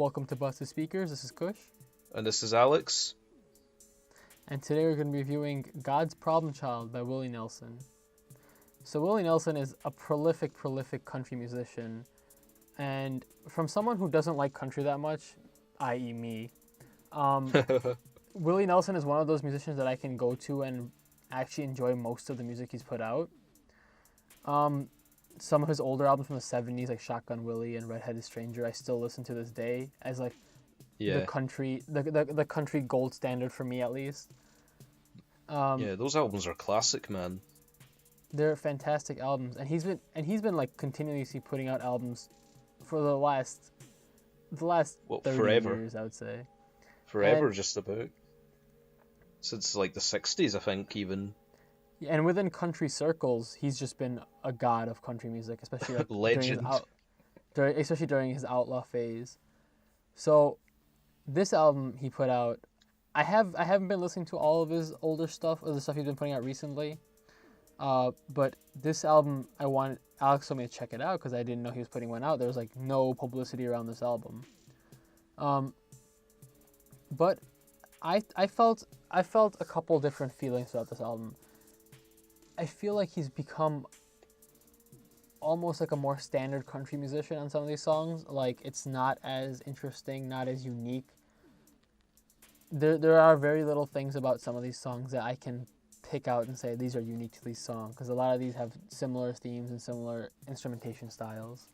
Welcome to Busted Speakers. This is Kush. And this is Alex. And today we're going to be reviewing God's Problem Child by Willie Nelson. So Willie Nelson is a prolific country musician. And from someone who doesn't like country that much, i.e. me, Willie Nelson is one of those musicians that I can go to and actually enjoy most of the music he's put out. Some of his older albums from the 70s, like Shotgun Willie and Red-Headed Stranger, I still listen to this day as like the country gold standard for me, at least. Those albums are classic, man. They're fantastic albums, and he's been like continuously putting out albums for the last 30 forever. years, I would say. Forever, just about. Since like the 60s, I think, even. And within country circles, he's just been a god of country music, especially like legend. Especially during his Outlaw phase. So, this album he put out, I haven't been listening to all of his older stuff or the stuff he's been putting out recently. But this album, Alex told me to check it out because I didn't know he was putting one out. There was like no publicity around this album. But I felt a couple different feelings about this album. I feel like he's become almost like a more standard country musician on some of these songs. Like, it's not as interesting, not as unique. There are very little things about some of these songs that I can pick out and say these are unique to these songs, because a lot of these have similar themes and similar instrumentation styles.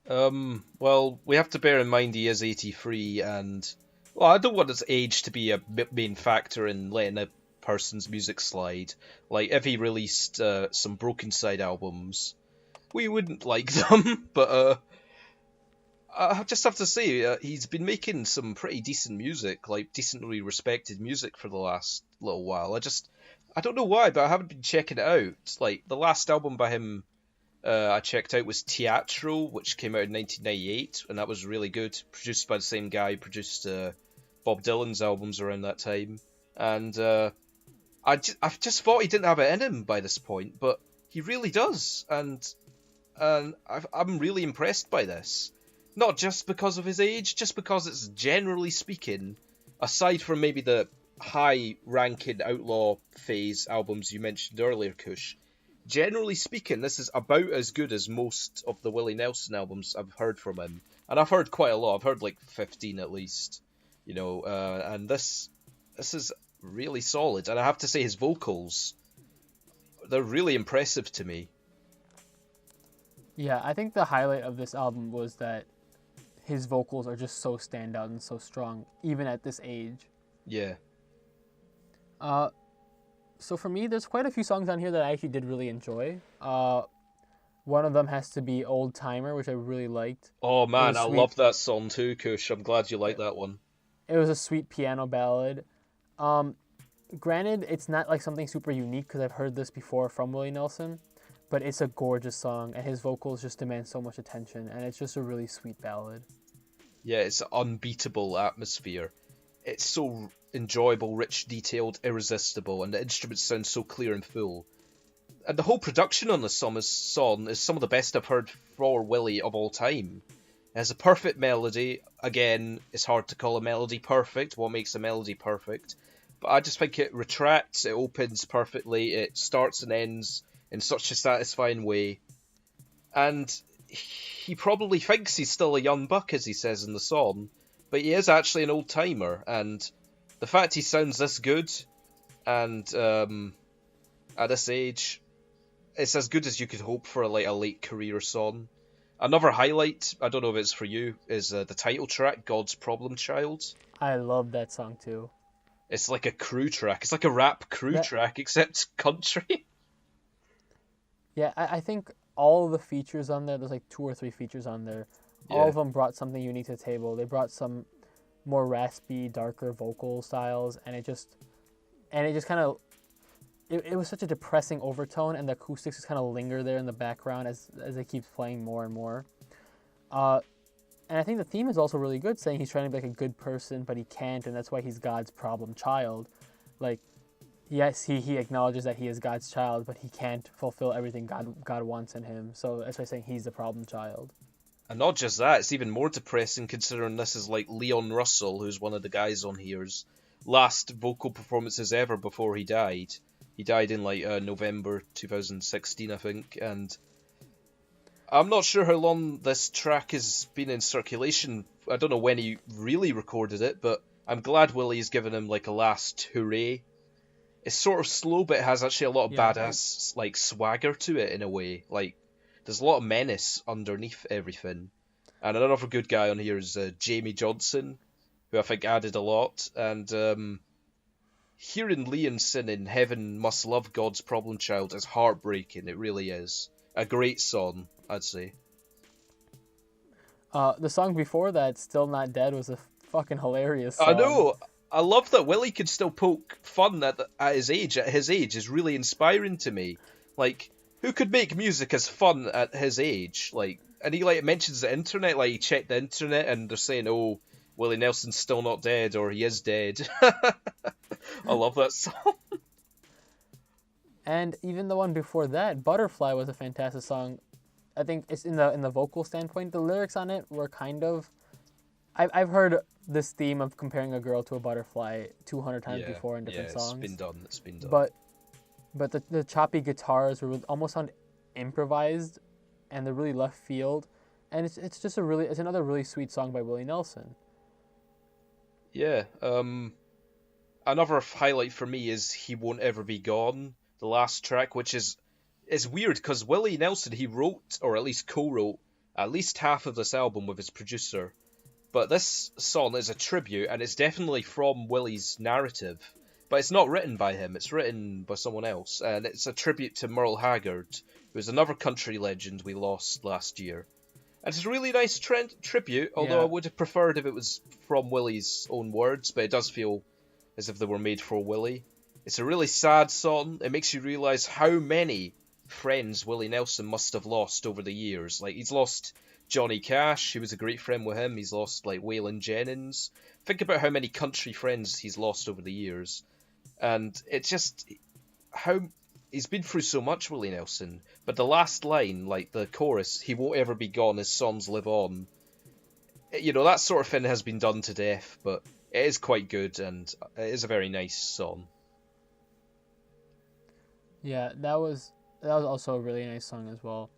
Well, we have to bear in mind he is 83, and well, I don't want his age to be a main factor in letting a person's music slide. Like, if he released some Broken Side albums, we wouldn't like them, but I just have to say, he's been making some pretty decent music, like decently respected music for the last little while. I don't know why, but I haven't been checking it out. Like, the last album by him I checked out was Teatro, which came out in 1998, and that was really good. Produced by the same guy who produced Bob Dylan's albums around that time. And I just thought he didn't have it in him by this point, but he really does. And I'm really impressed by this. Not just because of his age, just because it's, generally speaking, aside from maybe the high-ranking Outlaw phase albums you mentioned earlier, Kush, generally speaking, this is about as good as most of the Willie Nelson albums I've heard from him. And I've heard quite a lot. I've heard like 15 at least. And this is really solid. And I have to say, his vocals, they're really impressive to me. Yeah, I think the highlight of this album was that his vocals are just so standout and so strong, even at this age. Yeah. So for me, there's quite a few songs on here that I actually did really enjoy. One of them has to be Old Timer, which I really liked. Oh man, I love that song too, Kush. I'm glad you like that one. It was a sweet piano ballad. Granted, it's not like something super unique because I've heard this before from Willie Nelson, but it's a gorgeous song, and his vocals just demand so much attention, and it's just a really sweet ballad. Yeah, it's an unbeatable atmosphere. It's so enjoyable, rich, detailed, irresistible, and the instruments sound so clear and full. And the whole production on this song is some of the best I've heard for Willie of all time. It has a perfect melody. Again, it's hard to call a melody perfect. What makes a melody perfect? But I just think it retracts, it opens perfectly, it starts and ends in such a satisfying way. And he probably thinks he's still a young buck, as he says in the song, but he is actually an old timer. And the fact he sounds this good, and at this age, it's as good as you could hope for like a late career song. Another highlight, I don't know if it's for you, is the title track, God's Problem Child. I love that song too. It's like a crew track. It's like a rap crew track, except country. Yeah, I think all of the features on there, there's like 2 or 3 features on there. All of them brought something unique to the table. They brought some more raspy, darker vocal styles, and it just kind of, it was such a depressing overtone, and the acoustics just kind of linger there in the background as it keeps playing more and more. And I think the theme is also really good, saying he's trying to be like a good person, but he can't, and that's why he's God's problem child. Like, yes, he acknowledges that he is God's child, but he can't fulfill everything God wants in him. So that's why he's saying he's the problem child. And not just that, it's even more depressing considering this is like Leon Russell, who's one of the guys on here's last vocal performances ever before he died. He died in like November 2016, I think, and I'm not sure how long this track has been in circulation. I don't know when he really recorded it, but I'm glad Willie's given him like a last hooray. It's sort of slow, but it has actually a lot of badass like swagger to it in a way. Like there's a lot of menace underneath everything. And another good guy on here is Jamie Johnson, who I think added a lot. And hearing Leon singing "Heaven Must Love God's Problem Child" is heartbreaking. It really is a great song, I'd say. The song before that, "Still Not Dead," was a fucking hilarious song. I know. I love that Willie could still poke fun at his age. At his age is really inspiring to me. Like, who could make music as fun at his age? Like, and he like mentions the internet. Like, he checked the internet, and they're saying, "Oh, Willie Nelson's still not dead, or he is dead." I love that song. And even the one before that, "Butterfly," was a fantastic song. I think it's in the vocal standpoint. The lyrics on it were kind of. I've heard this theme of comparing a girl to a butterfly 200 times before in different songs. It's been done. But the choppy guitars were almost sound improvised, and they're really left field, and it's just it's another really sweet song by Willie Nelson. Yeah. Another highlight for me is "He Won't Ever Be Gone," the last track, which is weird because Willie Nelson, he wrote or at least co-wrote at least half of this album with his producer. But this song is a tribute, and it's definitely from Willie's narrative. But it's not written by him, it's written by someone else. And it's a tribute to Merle Haggard, who's another country legend we lost last year. And it's a really nice tribute, although I would have preferred if it was from Willie's own words, but it does feel as if they were made for Willie. It's a really sad song. It makes you realise how many friends Willie Nelson must have lost over the years. Like, he's lost Johnny Cash, who was a great friend with him. He's lost like Waylon Jennings. Think about how many country friends he's lost over the years, and it's just how he's been through so much, Willie Nelson. But the last line, like the chorus, "He won't ever be gone, his songs live on." You know, that sort of thing has been done to death, but it is quite good, and it is a very nice song. Yeah, that was also a really nice song as well.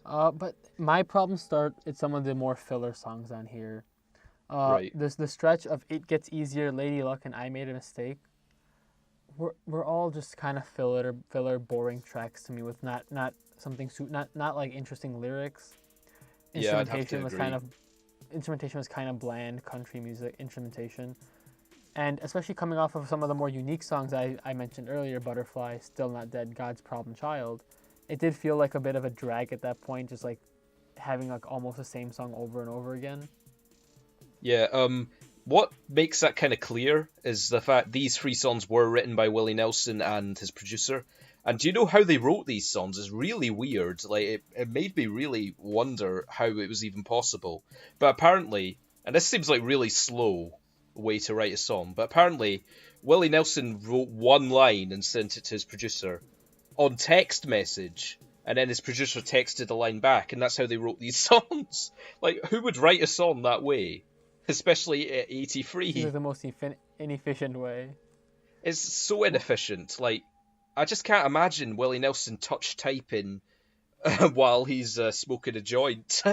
But my problems start at some of the more filler songs on here. Right. There's the stretch of "It Gets Easier," "Lady Luck," and "I Made a Mistake." We're all just kind of filler, boring tracks to me with not something not like interesting lyrics. Instrumentation was kind of bland country music instrumentation, and especially coming off of some of the more unique songs I mentioned earlier, "Butterfly," "Still Not Dead," "God's Problem Child." It did feel like a bit of a drag at that point, just like having like almost the same song over and over again. Yeah, what makes that kind of clear is the fact these three songs were written by Willie Nelson and his producer. And do you know how they wrote these songs? It's really weird. Like, it made me really wonder how it was even possible. But apparently, and this seems like really slow way to write a song, but apparently Willie Nelson wrote one line and sent it to his producer on text message, and then his producer texted the line back, and that's how they wrote these songs. Like, who would write a song that way? Especially at 83. This is the most inefficient way. It's so inefficient. Like, I just can't imagine Willie Nelson touch typing while he's smoking a joint.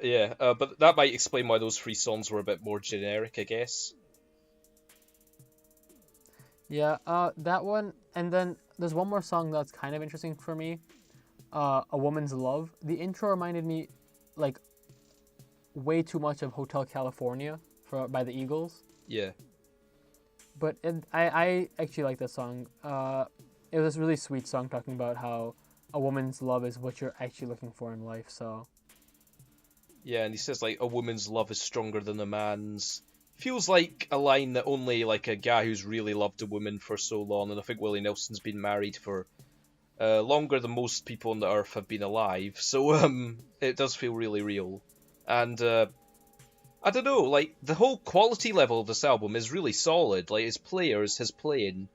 Yeah, but that might explain why those three songs were a bit more generic, I guess. Yeah, that one, and then there's one more song that's kind of interesting for me, "A Woman's Love." The intro reminded me, like, way too much of "Hotel California" by the Eagles. Yeah. But I actually like that song. It was a really sweet song talking about how a woman's love is what you're actually looking for in life, so... Yeah, and he says, like, "A woman's love is stronger than a man's." Feels like a line that only like a guy who's really loved a woman for so long, and I think Willie Nelson's been married for longer than most people on the earth have been alive, so it does feel really real. And I don't know, like, the whole quality level of this album is really solid. Like, his playing,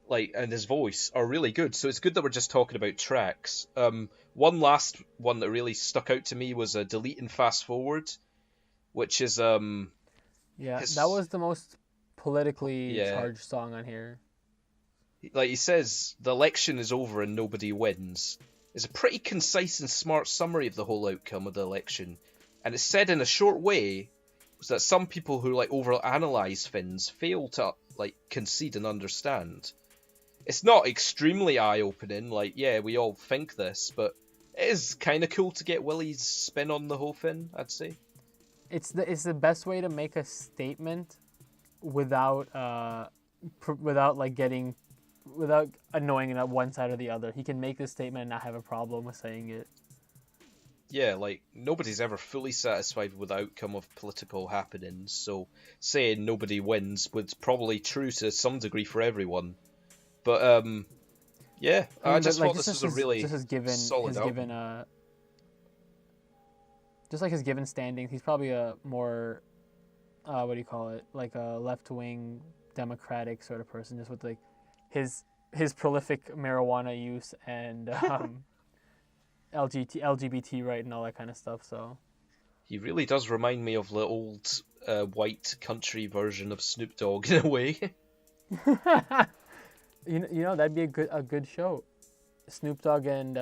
like, and his voice are really good. So it's good that we're just talking about tracks. One last one that really stuck out to me was Delete and Fast Forward, which is Yeah, that his was the most politically yeah, charged song on here. like he says, the election is over and nobody wins. It's a pretty concise and smart summary of the whole outcome of the election, and it's said in a short way was that some people who like overanalyze things fail to like concede and understand. It's not extremely eye-opening, like, yeah, we all think this, but it is kind of cool to get Willie's spin on the whole thing, I'd say. It's the best way to make a statement without without like getting without annoying one side or the other. He can make this statement and not have a problem with saying it. Yeah, like, nobody's ever fully satisfied with the outcome of political happenings, so saying nobody wins was probably true to some degree for everyone. But, yeah, I just like, thought this was a really solid album. Just like his given standings, he's probably a more what do you call it, like a left wing democratic sort of person, just with like his prolific marijuana use and LGBT right and all that kind of stuff. So He really does remind me of the old white country version of Snoop Dogg in a way. you know that'd be a good show. Snoop Dogg and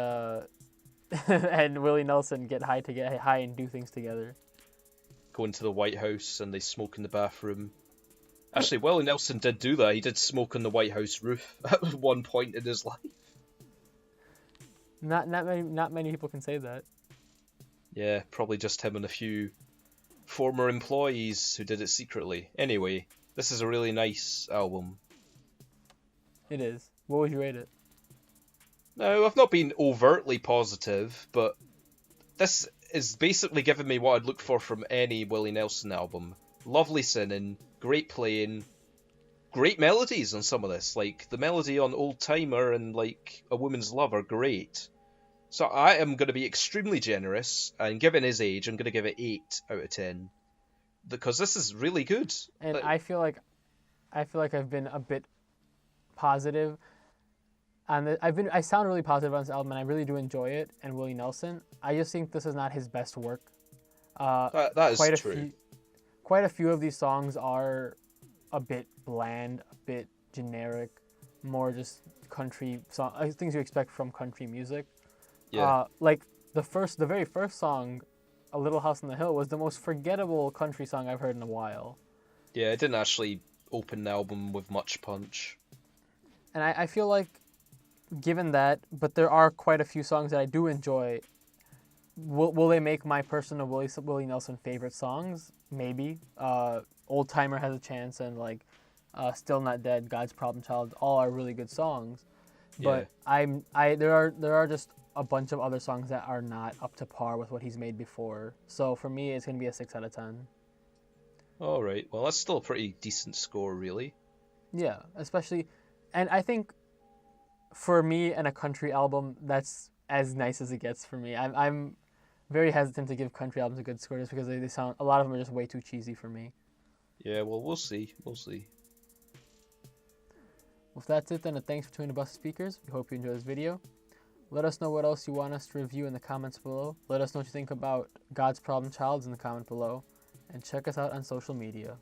and Willie Nelson get high and do things together. Go into the White House and they smoke in the bathroom. Actually, Willie Nelson did do that. He did smoke on the White House roof at one point in his life. Not many people can say that. Yeah, probably just him and a few former employees who did it secretly. Anyway, this is a really nice album. It is. What would you rate it? No, I've not been overtly positive, but this is basically giving me what I'd look for from any Willie Nelson album. Lovely singing, great playing, great melodies on some of this. Like, the melody on Old Timer and, like, A Woman's Love are great. So I am going to be extremely generous, and given his age, I'm going to give it 8 out of 10. Because this is really good. And I feel like I've been a bit positive. And I sound really positive on this album, and I really do enjoy it. And Willie Nelson, I just think this is not his best work. That is true. Quite a few of these songs are a bit bland, a bit generic, more just country things you expect from country music. Yeah. Like the very first song, "A Little House on the Hill," was the most forgettable country song I've heard in a while. Yeah, it didn't actually open the album with much punch. And I feel like, given that, but there are quite a few songs that I do enjoy. Will they make my personal Willie Nelson favorite songs? Maybe. Old Timer has a chance, and like Still Not Dead, God's Problem Child, all are really good songs. But Yeah. there are just a bunch of other songs that are not up to par with what he's made before. So for me, it's gonna be a 6 out of 10. All right. Well, that's still a pretty decent score, really. Yeah, especially, and I think for me and a country album, that's as nice as it gets for me. I'm very hesitant to give country albums a good score just because they sound, a lot of them are just way too cheesy for me. Yeah, well, we'll see. We'll see. Well, if that's it, then thanks for tuning to Bus Speakers. We hope you enjoyed this video. Let us know what else you want us to review in the comments below. Let us know what you think about God's Problem Childs in the comment below. And check us out on social media.